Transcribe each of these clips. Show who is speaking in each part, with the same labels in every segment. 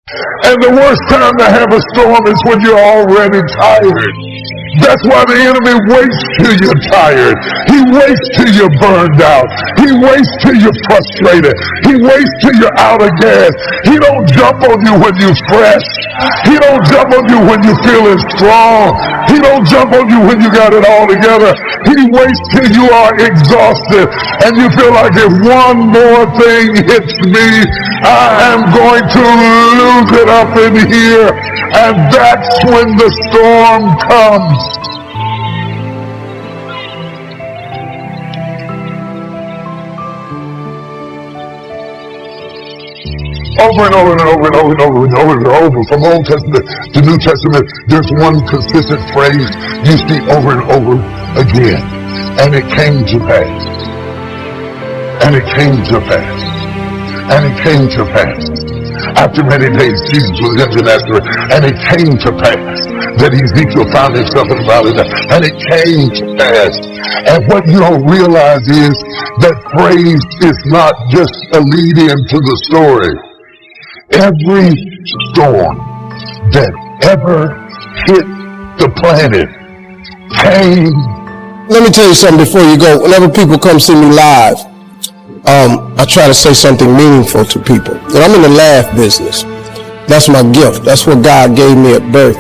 Speaker 1: And the worst time to have a storm is when you're already tired. That's why the enemy waits till you're tired. He waits till you're burned out. He waits till you're frustrated. He waits till you're out of gas. He don't jump on you when you're fresh. He don't jump on you when you're feeling strong. He don't jump on you when you got it all together. He waits till you are exhausted and you feel like if one more thing hits me, I am going to lose it up in here. And that's when the storm comes. Over and over and over and over and over and over and over. From Old Testament to New Testament, there's one consistent phrase you see over and over again. And it came to pass. And it came to pass. And it came to pass. After many days, Jesus was in Nazareth, and it came to pass that Ezekiel found himself in the valley, and it came to pass. And what you don't realize is that phrase is not just a lead-in to the story. Every storm that ever hit the planet came.
Speaker 2: Let me tell you something before you go. Whenever people come see me live, I try to say something meaningful to people. And I'm in the laugh business. That's my gift. That's what God gave me at birth.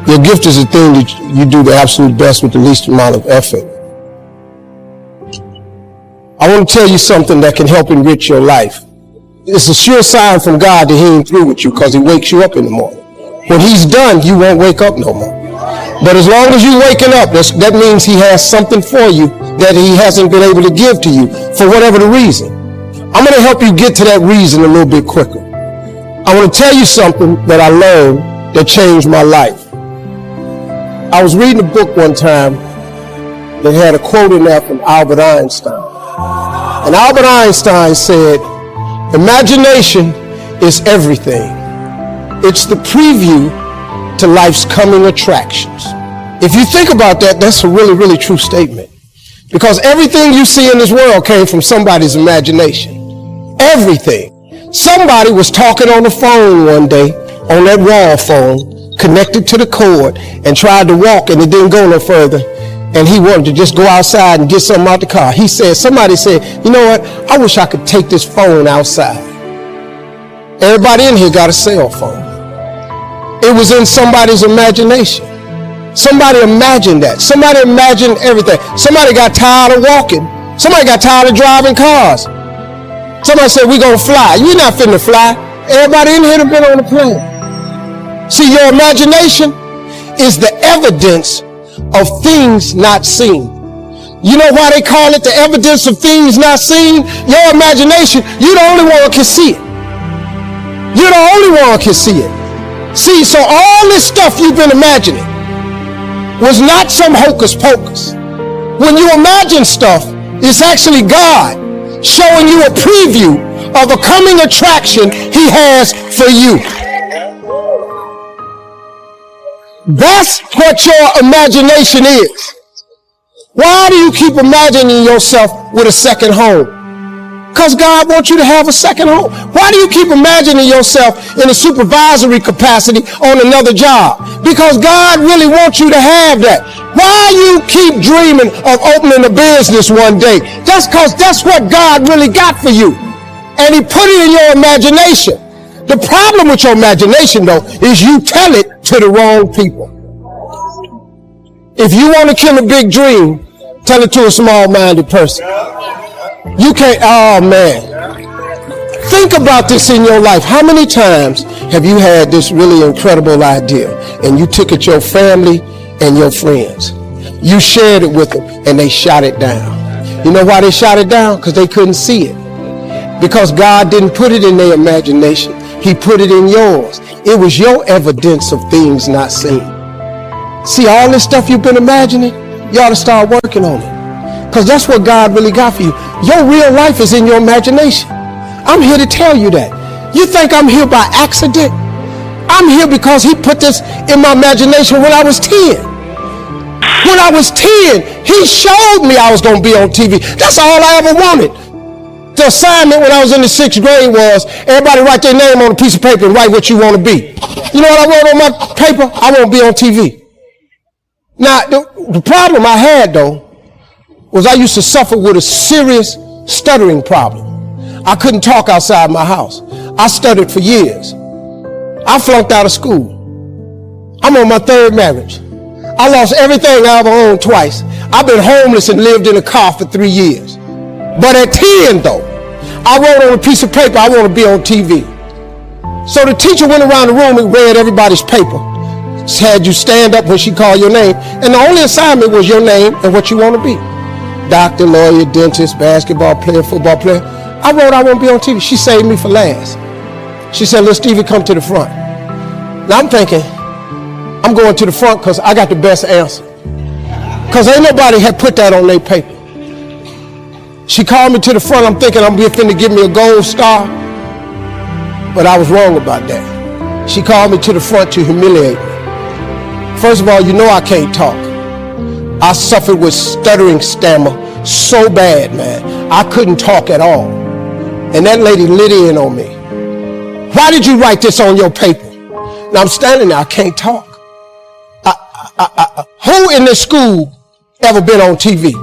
Speaker 2: Your gift is the thing that you do the absolute best with the least amount of effort. I want to tell you something that can help enrich your life. It's a sure sign from God that he ain't through with you because he wakes you up in the morning. When he's done, you won't wake up no more. But as long as you're waking up, that means he has something for you that he hasn't been able to give to you for whatever the reason. I'm going to help you get to that reason a little bit quicker. I want to tell you something that I learned that changed my life. I was reading a book one time that had a quote in there from Albert Einstein. And Albert Einstein said, "Imagination is everything. It's the preview to life's coming attractions." If you think about that, that's a really, really true statement. Because everything you see in this world came from somebody's imagination. Everything. Somebody was talking on the phone one day, on that wall phone, connected to the cord, and tried to walk, and it didn't go no further. And he wanted to just go outside and get something out the car. Somebody said, "You know what? I wish I could take this phone outside." Everybody in here got a cell phone. It was in somebody's imagination. Somebody imagined that. Somebody imagined everything. Somebody got tired of walking. Somebody got tired of driving cars. Somebody said, "We're going to fly." You're not finna fly. Everybody in here have been on a plane. See, your imagination is the evidence of things not seen. You know why they call it the evidence of things not seen? Your imagination, you're the only one who can see it. You're the only one who can see it. See, so all this stuff you've been imagining was not some hocus pocus. When you imagine stuff, it's actually God showing you a preview of a coming attraction he has for you. That's what your imagination is. Why do you keep imagining yourself with a second home? Because God wants you to have a second home. Why do you keep imagining yourself in a supervisory capacity on another job? Because God really wants you to have that. Why you keep dreaming of opening a business one day? That's because that's what God really got for you. And he put it in your imagination. The problem with your imagination, though, is you tell it to the wrong people. If you want to kill a big dream, tell it to a small-minded person. You can't, oh man. Think about this in your life. How many times have you had this really incredible idea and you took it to your family and your friends? You shared it with them and they shot it down. You know why they shot it down? Because they couldn't see it. Because God didn't put it in their imagination. He put it in yours. It was your evidence of things not seen. See, all this stuff you've been imagining, you ought to start working on it. Because that's what God really got for you. Your real life is in your imagination. I'm here to tell you that. You think I'm here by accident? I'm here because he put this in my imagination when I was 10. When I was 10, he showed me I was going to be on TV. That's all I ever wanted. The assignment when I was in the 6th grade was everybody write their name on a piece of paper and write what you want to be. You know what I wrote on my paper? I want to be on TV. Now, the problem I had, though, was I used to suffer with a serious stuttering problem. I couldn't talk outside my house. I stuttered for years. I flunked out of school. I'm on my 3rd marriage. I lost everything I ever owned twice. I've been homeless and lived in a car for 3 years. But at 10, though, I wrote on a piece of paper, I want to be on TV. So the teacher went around the room and read everybody's paper. Had you stand up when she called your name. And the only assignment was your name and what you want to be. Doctor, lawyer, dentist, basketball player, football player. I wrote I want to be on TV. She saved me for last. She said, "Little Stevie, come to the front." Now I'm thinking, I'm going to the front because I got the best answer. Because ain't nobody had put that on their paper. She called me to the front. I'm thinking I'm finna give me a gold star. But I was wrong about that. She called me to the front to humiliate me. First of all, you know I can't talk. I suffered with stuttering stammer so bad, man. I couldn't talk at all. And that lady lit in on me. "Why did you write this on your paper?" Now I'm standing there, I can't talk. Who in this school ever been on TV?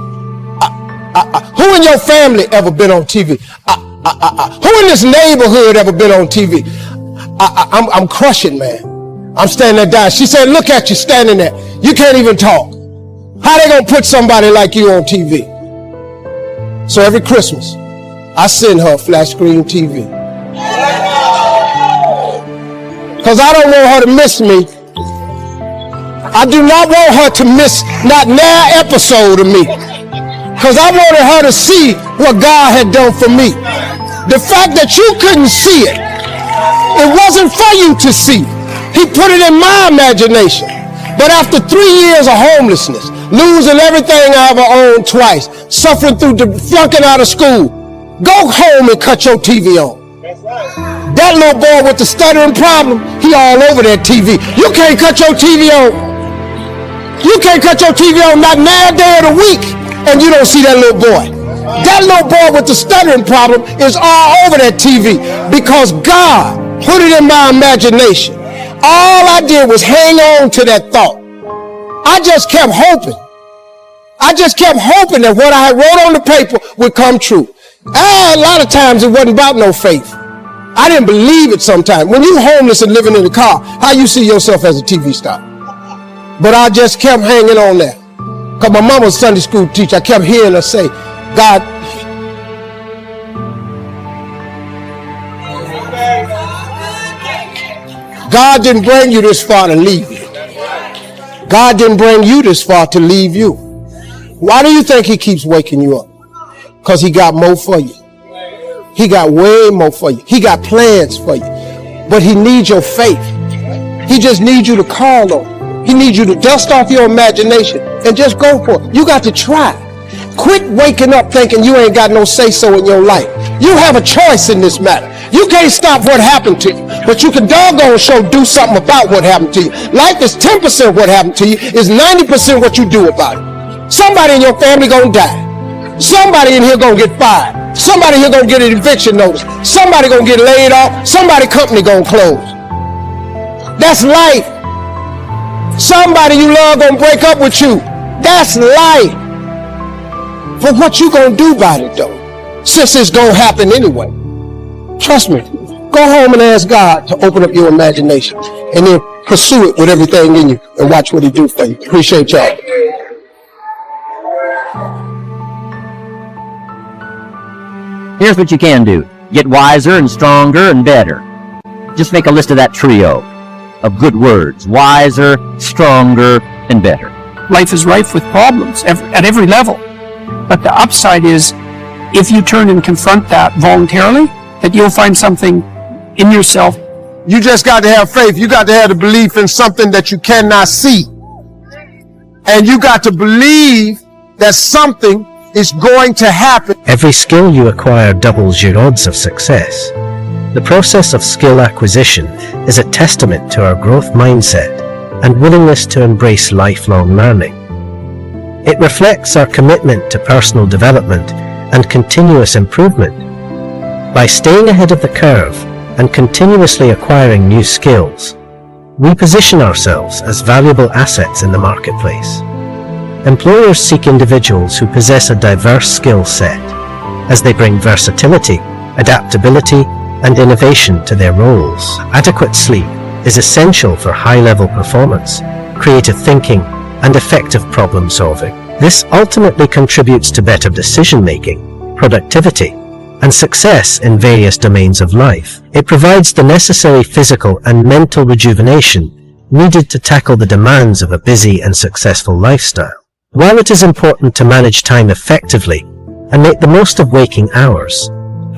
Speaker 2: Who in your family ever been on TV? Who in this neighborhood ever been on TV? I'm crushing, man. I'm standing there dying. She said, "Look at you standing there. You can't even talk. How they gonna put somebody like you on TV?" So every Christmas, I send her a flat screen TV. Because I don't want her to miss me. I do not want her to miss not an episode of me. Because I wanted her to see what God had done for me. The fact that you couldn't see it, it wasn't for you to see. He put it in my imagination. But after 3 years of homelessness, losing everything I ever owned twice, suffering through flunking out of school, go home and cut your TV on. That little boy with the stuttering problem, he all over that TV. You can't cut your TV on. You can't cut your TV on not 9 days of the week and you don't see that little boy. That little boy with the stuttering problem is all over that TV because God put it in my imagination. All I did was hang on to that thought. I just kept hoping. I just kept hoping that what I wrote on the paper would come true. A lot of times it wasn't about no faith. I didn't believe it sometimes. When you're homeless and living in a car, how you see yourself as a TV star? But I just kept hanging on there. Because my mama was a Sunday school teacher. I kept hearing her say, God, God didn't bring you this far to leave you. God didn't bring you this far to leave you. Why do you think he keeps waking you up? Because he got more for you. He got way more for you. He got plans for you. But he needs your faith. He just needs you to call on him. He needs you to dust off your imagination and just go for it. You got to try. Quit waking up thinking you ain't got no say-so in your life. You have a choice in this matter. You can't stop what happened to you, but you can doggone sure do something about what happened to you. Life is 10% what happened to you, is 90% what you do about it. Somebody in your family gonna die. Somebody in here gonna get fired. Somebody here gonna get an eviction notice. Somebody gonna get laid off. Somebody company gonna close. That's life. Somebody you love gonna break up with you. That's life. But what you gonna do about it though? Since it's gonna happen anyway. Trust me. Go home and ask God to open up your imagination and then pursue it with everything in you and watch what he do for you. Appreciate y'all.
Speaker 3: Here's what you can do. Get wiser and stronger and better. Just make a list of that trio of good words. Wiser, stronger, and better.
Speaker 4: Life is rife with problems at every level. But the upside is, if you turn and confront that voluntarily, that you'll find something in yourself.
Speaker 2: You just got to have faith. You got to have the belief in something that you cannot see. And you got to believe that something is going to happen.
Speaker 5: Every skill you acquire doubles your odds of success. The process of skill acquisition is a testament to our growth mindset and willingness to embrace lifelong learning. It reflects our commitment to personal development and continuous improvement By staying ahead of the curve and continuously acquiring new skills, we position ourselves as valuable assets in the marketplace. Employers seek individuals who possess a diverse skill set, as they bring versatility, adaptability, and innovation to their roles. Adequate sleep is essential for high-level performance, creative thinking, and effective problem solving. This ultimately contributes to better decision-making, productivity, and success in various domains of life. It provides the necessary physical and mental rejuvenation needed to tackle the demands of a busy and successful lifestyle. While it is important to manage time effectively and make the most of waking hours,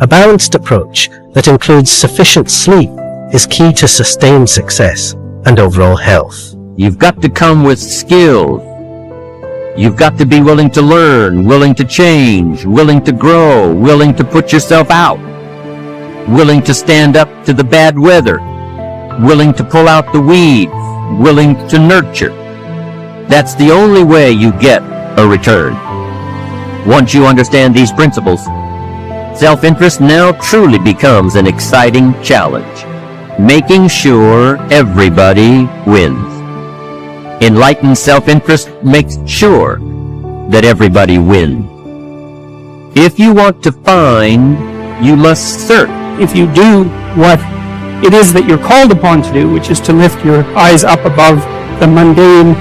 Speaker 5: a balanced approach that includes sufficient sleep is key to sustained success and overall health.
Speaker 3: You've got to come with skills. You've got to be willing to learn, willing to change, willing to grow, willing to put yourself out, willing to stand up to the bad weather, willing to pull out the weeds, willing to nurture. That's the only way you get a return. Once you understand these principles, self-interest now truly becomes an exciting challenge, making sure everybody wins. Enlightened self-interest makes sure that everybody wins. If you want to find, you must search.
Speaker 4: If you do what it is that you're called upon to do, which is to lift your eyes up above the mundane,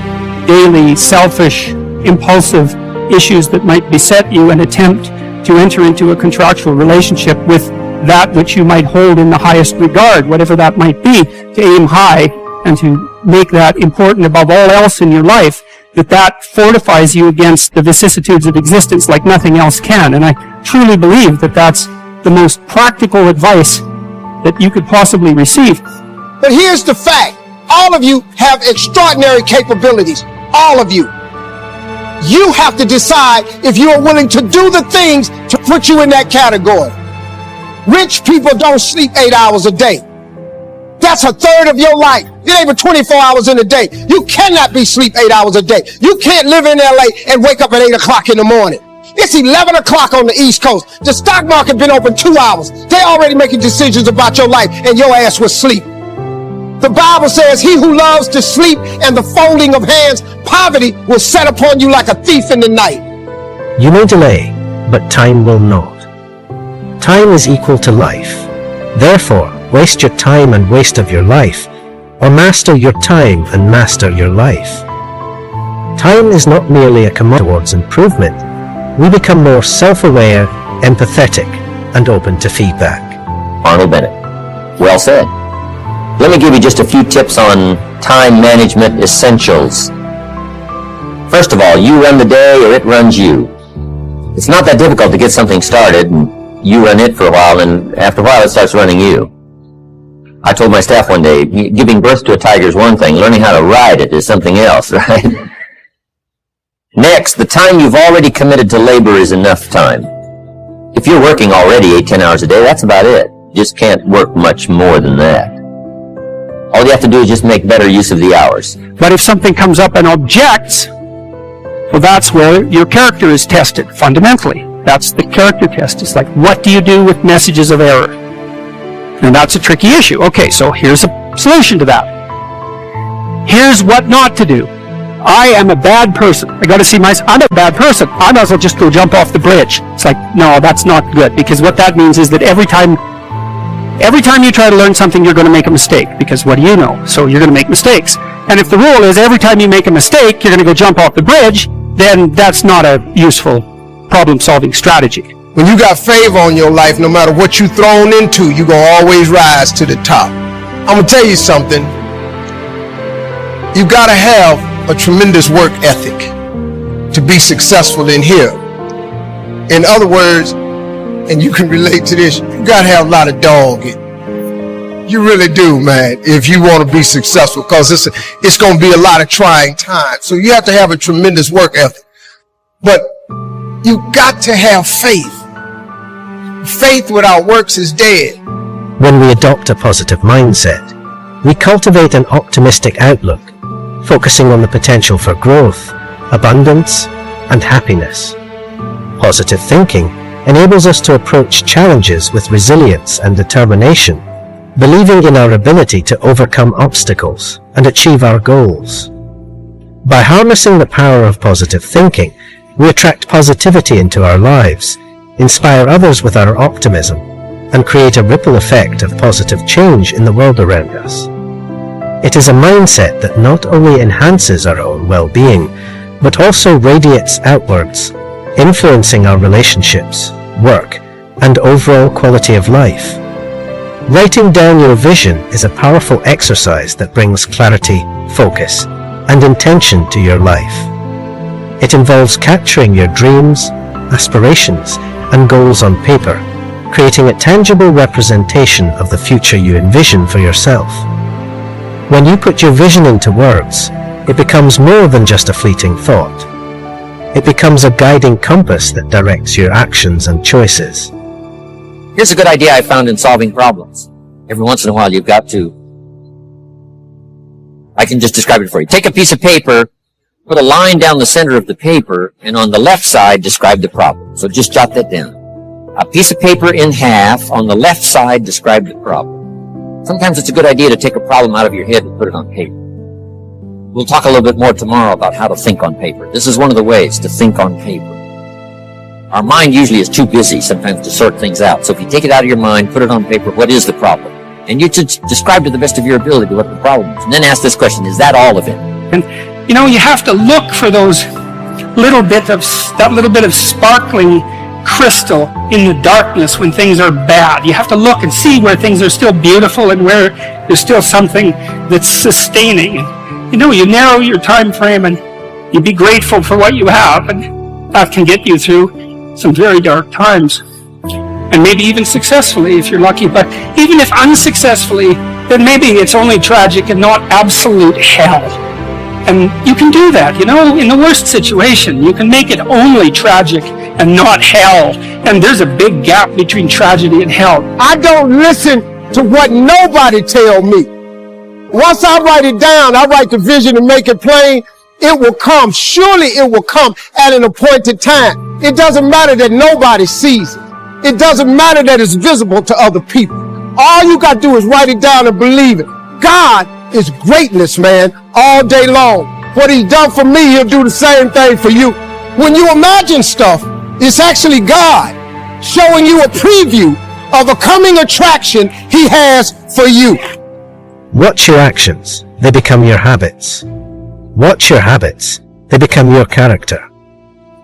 Speaker 4: daily, selfish, impulsive issues that might beset you, and attempt to enter into a contractual relationship with that which you might hold in the highest regard, whatever that might be, to aim high and to make that important above all else in your life, that fortifies you against the vicissitudes of existence like nothing else can. And I truly believe that that's the most practical advice that you could possibly receive.
Speaker 2: But here's the fact. All of you have extraordinary capabilities. All of you. You have to decide if you are willing to do the things to put you in that category. Rich people don't sleep 8 hours a day. That's a third of your life. It ain't even 24 hours in a day. You cannot be sleep 8 hours a day. You can't live in LA and wake up at 8 o'clock in the morning. It's 11 o'clock on the East Coast. The stock market been open 2 hours. They already making decisions about your life, and your ass was asleep. The Bible says, he who loves to sleep and the folding of hands, poverty will set upon you like a thief in the night.
Speaker 5: You may delay, but time will not. Time is equal to life. Therefore, waste your time and waste of your life, or master your time and master your life. Time is not merely a commodity towards improvement. We become more self-aware, empathetic, and open to feedback.
Speaker 3: Arnold Bennett. Well said. Let me give you just a few tips on time management essentials. First of all, you run the day or it runs you. It's not that difficult to get something started, and you run it for a while, and after a while it starts running you. I told my staff one day, giving birth to a tiger is one thing, learning how to ride it is something else, right? Next, the time you've already committed to labor is enough time. If you're working already 8-10 hours a day, that's about it. You just can't work much more than that. All you have to do is just make better use of the hours.
Speaker 4: But if something comes up and objects, well, that's where your character is tested, fundamentally. That's the character test. It's like, what do you do with messages of error? And that's a tricky issue. Okay, so here's a solution to that. Here's what not to do. I am a bad person. I got to see myself. I'm a bad person. I might as well just go jump off the bridge. It's like, no, that's not good, because what that means is that every time you try to learn something, you're going to make a mistake, because what do you know? So you're going to make mistakes. And if the rule is every time you make a mistake, you're going to go jump off the bridge, then that's not a useful problem-solving strategy.
Speaker 2: When you got favor on your life, no matter what you're thrown into, you're going to always rise to the top. I'm going to tell you something. You got to have a tremendous work ethic to be successful in here. In other words, and you can relate to this, you got to have a lot of dog in it. You really do, man, if you want to be successful, because it's going to be a lot of trying times. So you have to have a tremendous work ethic. But you got to have faith. Faith without works is dead.
Speaker 5: When we adopt a positive mindset, we cultivate an optimistic outlook, focusing on the potential for growth, abundance, and happiness. Positive thinking enables us to approach challenges with resilience and determination, believing in our ability to overcome obstacles and achieve our goals. By harnessing the power of positive thinking, we attract positivity into our lives, inspire others with our optimism, and create a ripple effect of positive change in the world around us. It is a mindset that not only enhances our own well-being, but also radiates outwards, influencing our relationships, work, and overall quality of life. Writing down your vision is a powerful exercise that brings clarity, focus, and intention to your life. It involves capturing your dreams, aspirations, and goals on paper, creating a tangible representation of the future you envision for yourself. When you put your vision into words, it becomes more than just a fleeting thought. It becomes a guiding compass that directs your actions and choices.
Speaker 3: Here's a good idea I found in solving problems. Every once in a while you've got to, I can just describe it for you. Take a piece of paper, put a line down the center of the paper, and on the left side describe the problem. So just jot that down. A piece of paper in half, on the left side describe the problem. Sometimes it's a good idea to take a problem out of your head and put it on paper. We'll talk a little bit more tomorrow about how to think on paper. This is one of the ways to think on paper. Our mind usually is too busy sometimes to sort things out. So if you take it out of your mind, put it on paper, what is the problem? And you should describe to the best of your ability what the problem is. And then ask this question, is that all of it?
Speaker 4: And, you have to look for that little bit of sparkling crystal in the darkness when things are bad. You have to look and see where things are still beautiful and where there's still something that's sustaining. You narrow your time frame and you be grateful for what you have, and that can get you through some very dark times. And maybe even successfully if you're lucky, but even if unsuccessfully, then maybe it's only tragic and not absolute hell. And you can do that, in the worst situation, you can make it only tragic and not hell. And there's a big gap between tragedy and hell.
Speaker 2: I don't listen to what nobody tell me. Once I write it down, I write the vision and make it plain, it will come. Surely it will come at an appointed time. It doesn't matter that nobody sees it. It doesn't matter that it's visible to other people. All you got to do is write it down and believe it. God is greatness, man, all day long. What he's done for me, he'll do the same thing for you. When you imagine stuff, it's actually God showing you a preview of a coming attraction he has for you.
Speaker 5: Watch your actions, they become your habits. Watch your habits, they become your character.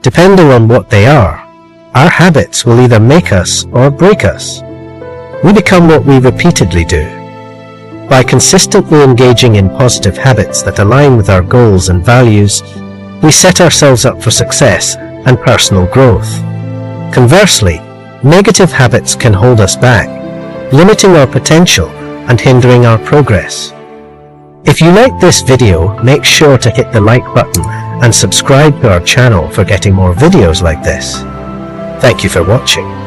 Speaker 5: Depending on what they are, our habits will either make us or break us. We become what we repeatedly do. By consistently engaging in positive habits that align with our goals and values, we set ourselves up for success and personal growth. Conversely, negative habits can hold us back, limiting our potential and hindering our progress. If you liked this video, make sure to hit the like button and subscribe to our channel for getting more videos like this. Thank you for watching.